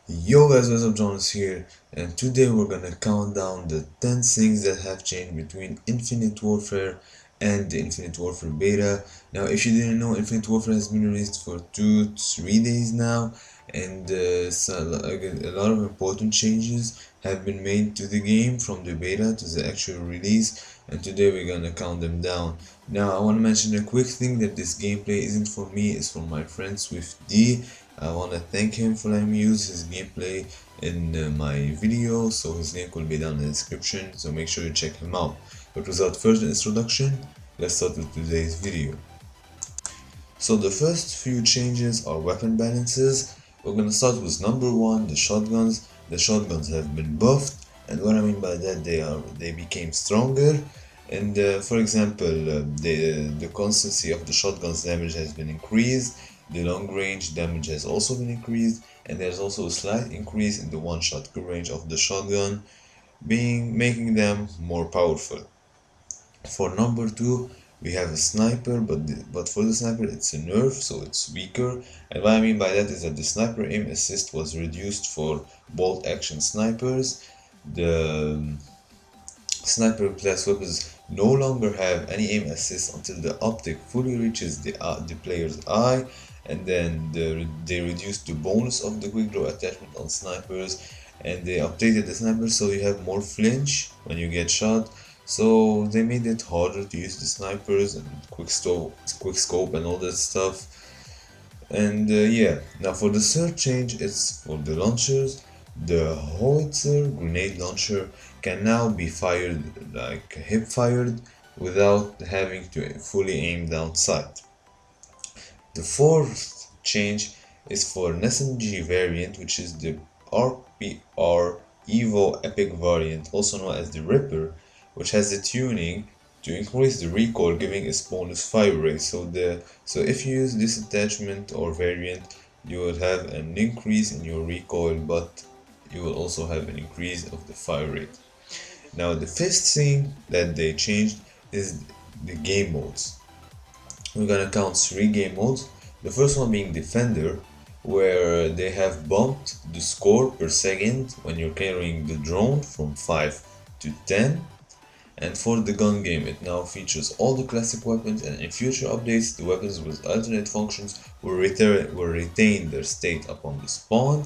Yo guys, what's up? Jawnes here, and today we're gonna count down the 10 things that have changed between Infinite Warfare and the Infinite Warfare beta. Now, if you didn't know, Infinite Warfare has been released for 2-3 days now, and a lot of important changes have been made to the game from the beta to the actual release, and today we're gonna count them down. Now, I want to mention a quick thing that this gameplay isn't for me, it's for my friend SwiftD. I want to thank him for letting me use his gameplay in my video, so his link will be down in the description, so make sure you check him out. But without further introduction, let's start with today's video. So the first few changes are weapon balances. We're gonna start with number one, the shotguns. The shotguns have been buffed, and what I mean by that, they became stronger. And for example, the constancy of the shotgun's damage has been increased. The long range damage has also been increased, and there's also a slight increase in the one-shot kill range of the shotgun, making them more powerful. For number two, we have a sniper, but for the sniper it's a nerf, so it's weaker. And what I mean by that is that the sniper aim assist was reduced for bolt action snipers. The sniper class weapons no longer have any aim assist until the optic fully reaches the player's eye, and then they reduced the bonus of the quick draw attachment on snipers, and they updated the snipers so you have more flinch when you get shot. So they made it harder to use the snipers and quick scope and all that stuff. And yeah, now for the third change, it's for the launchers. The howitzer grenade launcher can now be fired like hip fired without having to fully aim down sight. The fourth change is for an SMG variant, which is the RPR Evo Epic variant, also known as the Ripper, which has the tuning to increase the recoil, giving its bonus fire rate. So if you use this attachment or variant, you will have an increase in your recoil, but you will also have an increase of the fire rate. Now the fifth thing that they changed is the game modes. We're gonna count 3 game modes. The first one being Defender, where they have bumped the score per second when you're carrying the drone from 5 to 10. And for the gun game, it now features all the classic weapons, and in future updates, the weapons with alternate functions will retain their state upon the spawn.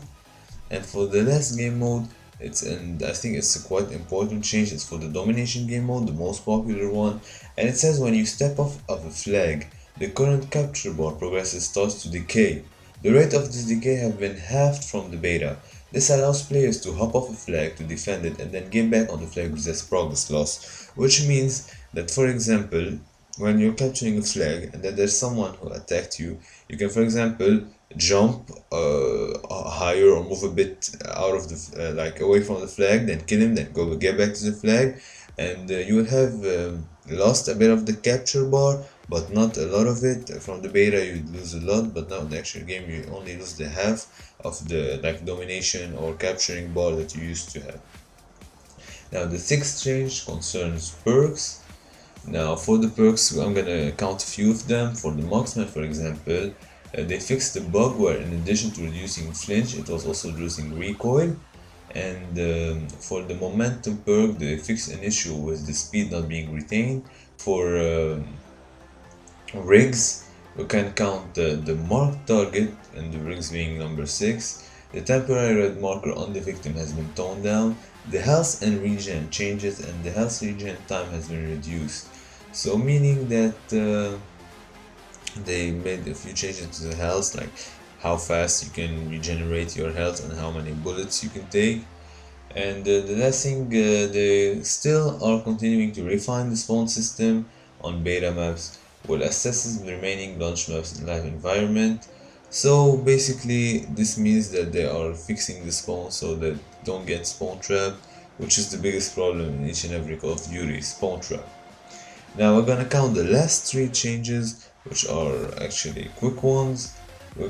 And for the last game mode, I think it's a quite important change. It's for the Domination game mode, the most popular one, and it says when you step off of a flag, the current capture bar progress starts to decay. The rate of this decay has been halved from the beta. This allows players to hop off a flag to defend it and then get back on the flag with less progress loss, which means that, for example, when you're capturing a flag and then there's someone who attacked you, you can, for example, jump higher or move a bit out of the like away from the flag, then kill him, then get back to the flag, and you will have lost a bit of the capture bar, but not a lot of it. From the beta you lose a lot, but now in the actual game you only lose the half of the domination or capturing bar that you used to have. Now the sixth change concerns perks. Now for the perks, I'm gonna count a few of them. For the marksman, for example, they fixed the bug where in addition to reducing flinch, it was also reducing recoil. And for the momentum perk, they fixed an issue with the speed not being retained. For rigs, we can count the marked target, and the rigs being number 6. The temporary red marker on the victim has been toned down. The health and regen changes, and the health regen time has been reduced. So meaning that they made a few changes to the health, like how fast you can regenerate your health and how many bullets you can take. And the last thing, they still are continuing to refine the spawn system on beta maps, while assessing the remaining launch maps in live environment. So basically this means that they are fixing the spawn so that don't get spawn trapped, which is the biggest problem in each and every Call of Duty, spawn trap. Now we're gonna count the last 3 changes, which are actually quick ones. We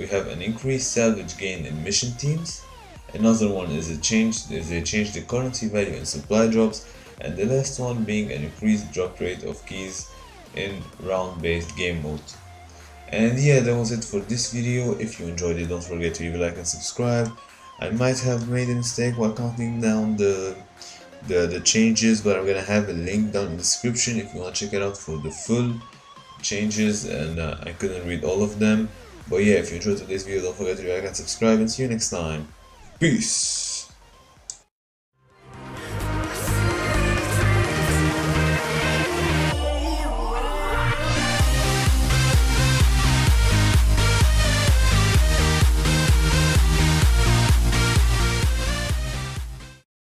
have an increased salvage gain in mission teams. Another one is they changed the currency value in supply drops, and the last one being an increased drop rate of keys in round-based game mode. And yeah, that was it for this video. If you enjoyed it, don't forget to leave a like and subscribe. I might have made a mistake while counting down the changes, but I'm gonna have a link down in the description if you want to check it out for the full changes. And I couldn't read all of them, but yeah, if you enjoyed today's video, don't forget to like and subscribe, and see you next time. Peace.